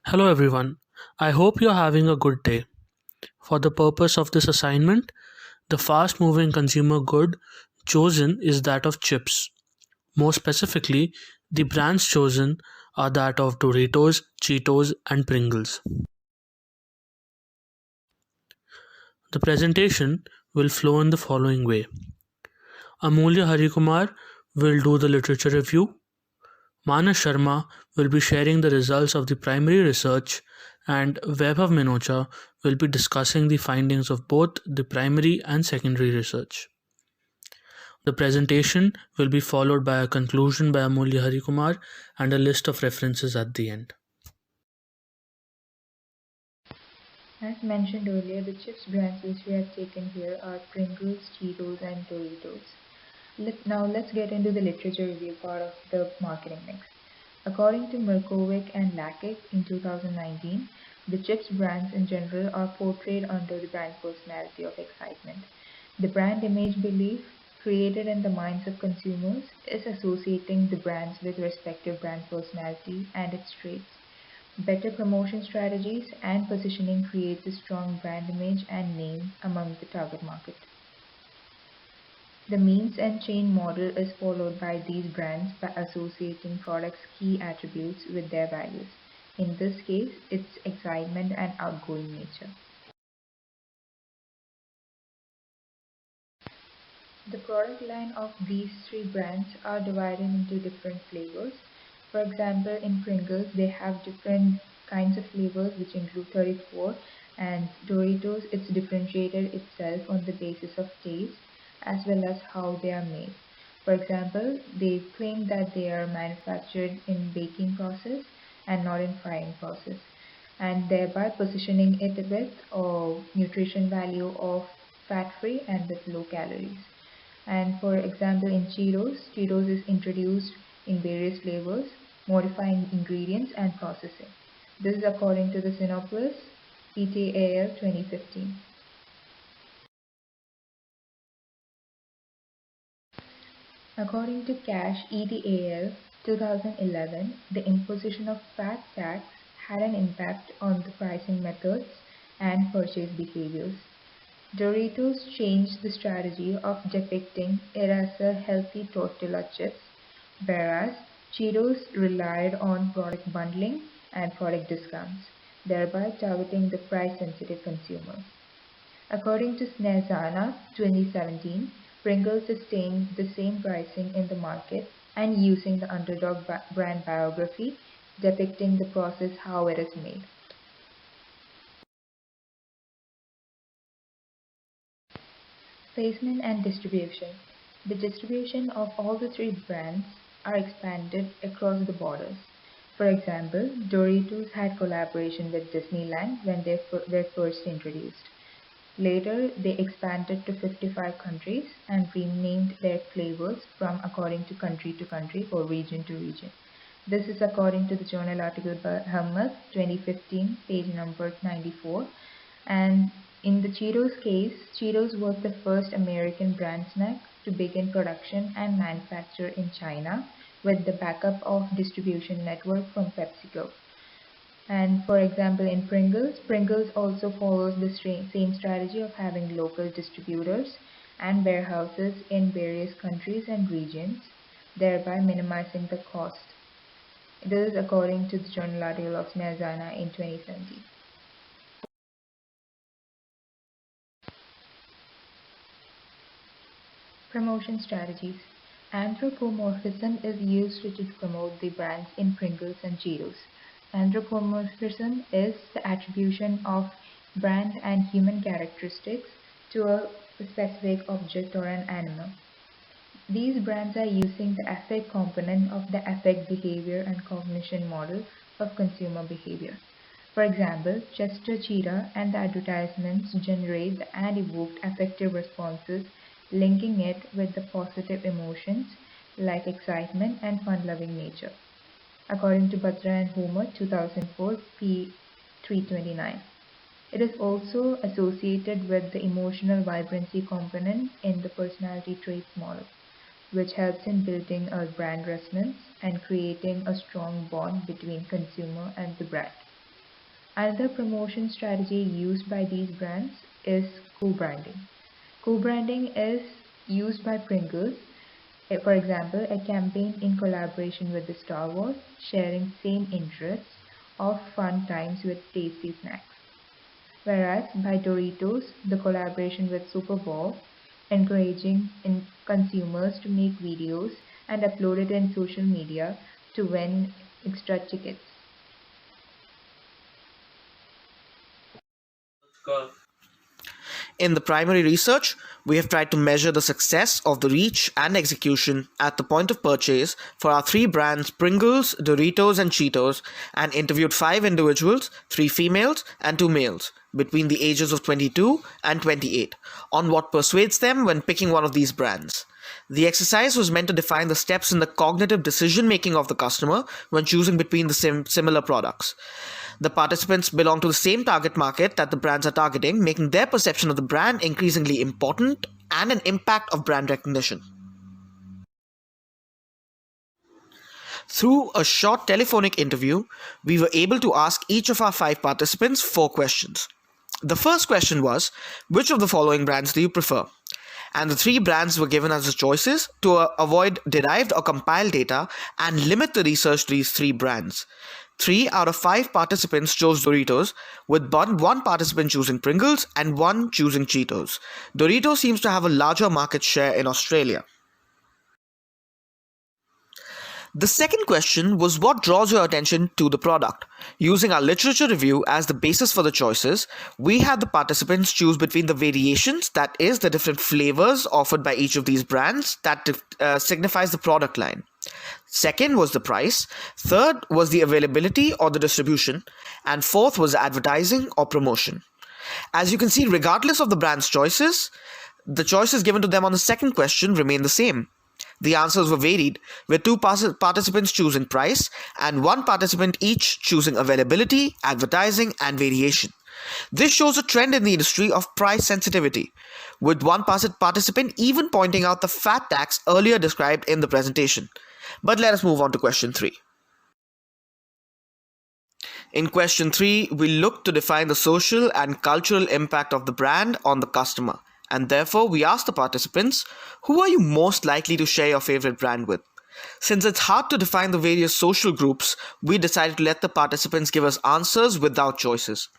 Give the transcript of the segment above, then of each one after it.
Hello everyone. I hope you're having a good day. For the purpose of this assignment, the fast moving consumer good chosen is that of chips. More specifically, the brands chosen are that of Doritos, Cheetos, and Pringles. The presentation will flow in the following way. Amulya Harikumar will do the literature review. Manas Sharma will be sharing the results of the primary research, and Vaibhav Minocha will be discussing the findings of both the primary and secondary research. The presentation will be followed by a conclusion by Amullya Harikumar and a list of references at the end. As mentioned earlier, the chips brands which we have taken here are Pringles, Cheetos, and Doritos. Now let's get into the literature review part of the marketing mix. According to Mirkovic and Lakic in 2019, the chips brands in general are portrayed under the brand personality of excitement. The brand image belief created in the minds of consumers is associating the brands with respective brand personality and its traits. Better promotion strategies and positioning creates a strong brand image and name among the target market. The means and chain model is followed by these brands by associating products' key attributes with their values. In this case, it's excitement and outgoing nature. The product line of these three brands are divided into different flavors. For example, in Pringles, they have different kinds of flavors which include 34, and Doritos, it's differentiated itself on the basis of taste as well as how they are made. For example, they claim that they are manufactured in baking process and not in frying process, and thereby positioning it with a nutrition value of fat-free and with low calories. And for example, in Cheetos is introduced in various flavors, modifying ingredients and processing. This is according to the Sinopoulos ETAL 2015. According to Cash ETAL 2011, the imposition of fat tax had an impact on the pricing methods and purchase behaviors. Doritos changed the strategy of depicting it as a healthy tortilla chips, whereas Cheetos relied on product bundling and product discounts, thereby targeting the price-sensitive consumer. According to Snezana 2017, Pringles sustained the same pricing in the market and using the underdog brand biography, depicting the process how it is made. Placement and distribution. The distribution of all the three brands are expanded across the borders. For example, Doritos had collaboration with Disneyland when they were first introduced. Later, they expanded to 55 countries and renamed their flavors from according to country or region to region. This is according to the journal article by Hamad 2015, page number 94. And in the Cheetos case, Cheetos was the first American brand snack to begin production and manufacture in China with the backup of distribution network from PepsiCo. And for example, in Pringles, Pringles also follows the same strategy of having local distributors and warehouses in various countries and regions, thereby minimizing the cost. This is according to the journal article of Snezana in 2017. Promotion strategies. Anthropomorphism is used to promote the brands in Pringles and Cheetos. Anthropomorphism is the attribution of brand and human characteristics to a specific object or an animal. These brands are using the affect component of the affect behavior and cognition model of consumer behavior. For example, Chester Cheetah and the advertisements generate and evoke affective responses, linking it with the positive emotions like excitement and fun-loving nature, according to Batra and Homer 2004 p. 329. It is also associated with the emotional vibrancy component in the personality traits model, which helps in building a brand resonance and creating a strong bond between consumer and the brand. Another promotion strategy used by these brands is co-branding. Co-branding is used by Pringles. For example, a campaign in collaboration with the Star Wars, sharing same interests of fun times with tasty snacks. Whereas by Doritos, the collaboration with Super Bowl, encouraging consumers to make videos and upload it in social media to win extra tickets. In the primary research, we have tried to measure the success of the reach and execution at the point of purchase for our three brands Pringles, Doritos, and Cheetos, and interviewed 5 individuals, 3 females and 2 males, between the ages of 22 and 28, on what persuades them when picking one of these brands. The exercise was meant to define the steps in the cognitive decision-making of the customer when choosing between the similar products. The participants belong to the same target market that the brands are targeting, making their perception of the brand increasingly important and an impact of brand recognition. Through a short telephonic interview, we were able to ask each of our 5 participants 4 questions. The first question was, which of the following brands do you prefer? And the 3 brands were given as the choices to avoid derived or compiled data and limit the research to these 3 brands. 3 out of 5 participants chose Doritos, with one participant choosing Pringles and 1 choosing Cheetos. Doritos seems to have a larger market share in Australia. The second question was what draws your attention to the product. Using our literature review as the basis for the choices, we had the participants choose between the variations, that is, the different flavors offered by each of these brands that signifies the product line. Second was the price. Third was the availability or the distribution. And fourth was advertising or promotion. As you can see, regardless of the brand's choices, the choices given to them on the second question remain the same. The answers were varied, with 2 participants choosing price and 1 participant each choosing availability, advertising, and variation. This shows a trend in the industry of price sensitivity, with 1 participant even pointing out the fat tax earlier described in the presentation. But let us move on to question 3. In question 3, we looked to define the social and cultural impact of the brand on the customer. And therefore, we asked the participants, who are you most likely to share your favorite brand with? Since it's hard to define the various social groups, we decided to let the participants give us answers without choices.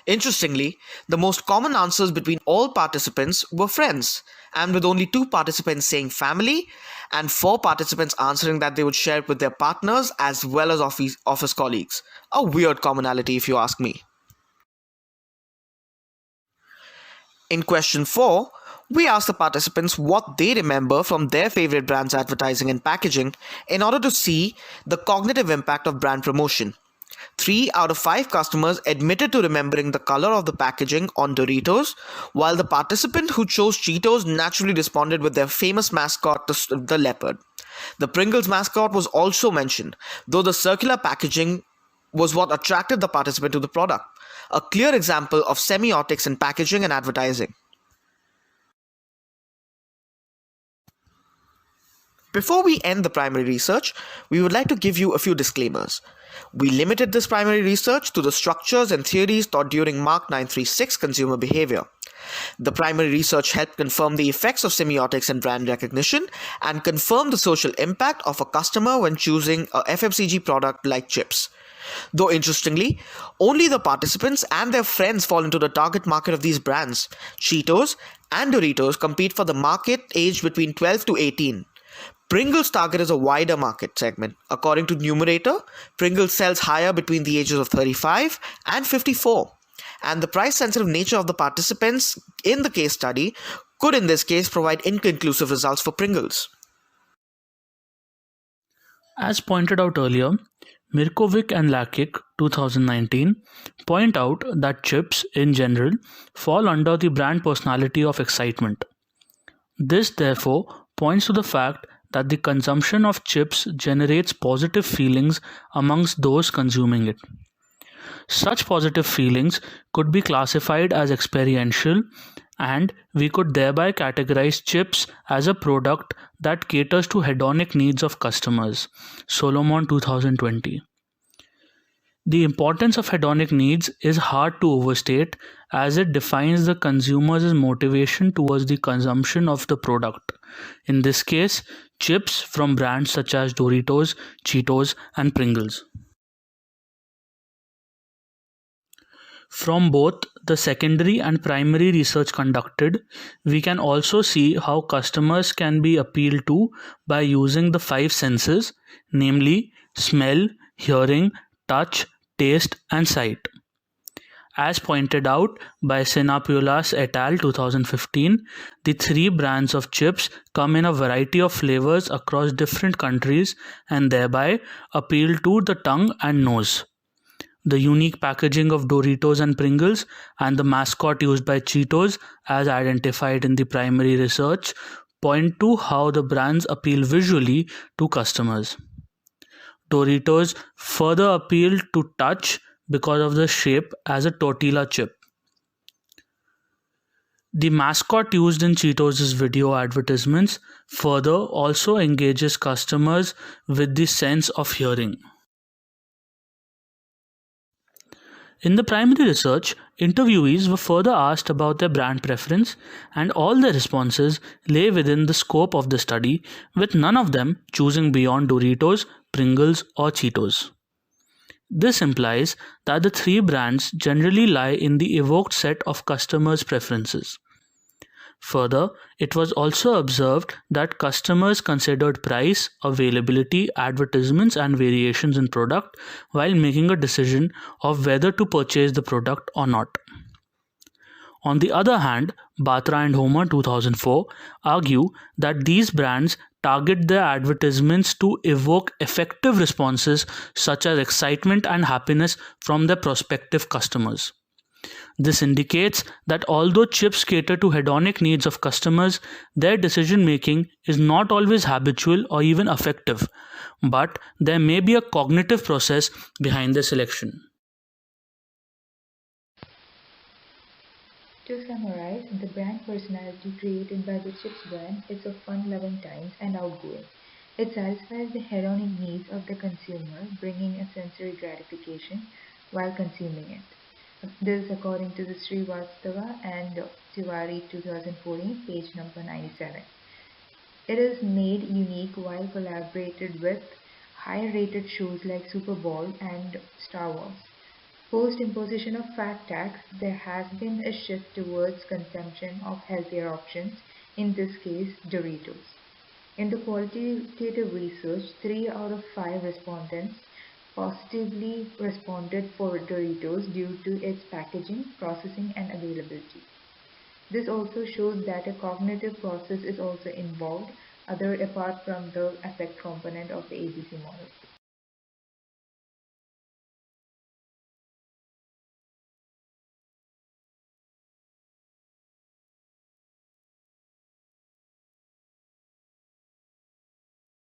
Interestingly, the most common answers between all participants were friends, and with only 2 participants saying family, and 4 participants answering that they would share it with their partners as well as office colleagues. A weird commonality if you ask me. In question 4, we asked the participants what they remember from their favorite brand's advertising and packaging in order to see the cognitive impact of brand promotion. 3 out of 5 customers admitted to remembering the color of the packaging on Doritos, while the participant who chose Cheetos naturally responded with their famous mascot, the leopard. The Pringles mascot was also mentioned, though the circular packaging was what attracted the participant to the product. A clear example of semiotics in packaging and advertising. Before we end the primary research, we would like to give you a few disclaimers. We limited this primary research to the structures and theories taught during MARK936 consumer behavior. The primary research helped confirm the effects of semiotics and brand recognition and confirm the social impact of a customer when choosing a FMCG product like chips. Though interestingly, only the participants and their friends fall into the target market of these brands. Cheetos and Doritos compete for the market aged between 12 to 18. Pringles target is a wider market segment. According to Numerator, Pringles sells higher between the ages of 35 and 54. And the price-sensitive nature of the participants in the case study could in this case provide inconclusive results for Pringles. As pointed out earlier, Mirkovic and Lakic 2019 point out that chips in general fall under the brand personality of excitement. This therefore points to the fact that the consumption of chips generates positive feelings amongst those consuming it. Such positive feelings could be classified as experiential, and we could thereby categorize chips as a product that caters to hedonic needs of customers. Solomon 2020. The importance of hedonic needs is hard to overstate as it defines the consumer's motivation towards the consumption of the product. In this case, chips from brands such as Doritos, Cheetos, and Pringles. From both the secondary and primary research conducted, we can also see how customers can be appealed to by using the 5 senses, namely smell, hearing, touch, taste, and sight. As pointed out by Sinapoulos et al. 2015, the 3 brands of chips come in a variety of flavors across different countries and thereby appeal to the tongue and nose. The unique packaging of Doritos and Pringles and the mascot used by Cheetos, as identified in the primary research, point to how the brands appeal visually to customers. Doritos further appealed to touch because of the shape as a tortilla chip. The mascot used in Cheetos' video advertisements further also engages customers with the sense of hearing. In the primary research, interviewees were further asked about their brand preference, and all their responses lay within the scope of the study, with none of them choosing beyond Doritos, Pringles, or Cheetos. This implies that the 3 brands generally lie in the evoked set of customers' preferences. Further, it was also observed that customers considered price, availability, advertisements, and variations in product while making a decision of whether to purchase the product or not. On the other hand, Batra and Homer 2004 argue that these brands target their advertisements to evoke effective responses such as excitement and happiness from their prospective customers. This indicates that although chips cater to hedonic needs of customers, their decision making is not always habitual or even affective, but there may be a cognitive process behind their selection. To summarize, the brand personality created by the chips brand is of fun-loving times and outgoing. It satisfies the hedonic needs of the consumer, bringing a sensory gratification while consuming it. This is according to the Srivastava and Tiwari 2014, page number 97. It is made unique while collaborated with higher-rated shows like Super Bowl and Star Wars. Post imposition of fat tax, there has been a shift towards consumption of healthier options, in this case Doritos. In the qualitative research, 3 out of 5 respondents positively responded for Doritos due to its packaging, processing, and availability. This also shows that a cognitive process is also involved, other apart from the affect component of the ABC model.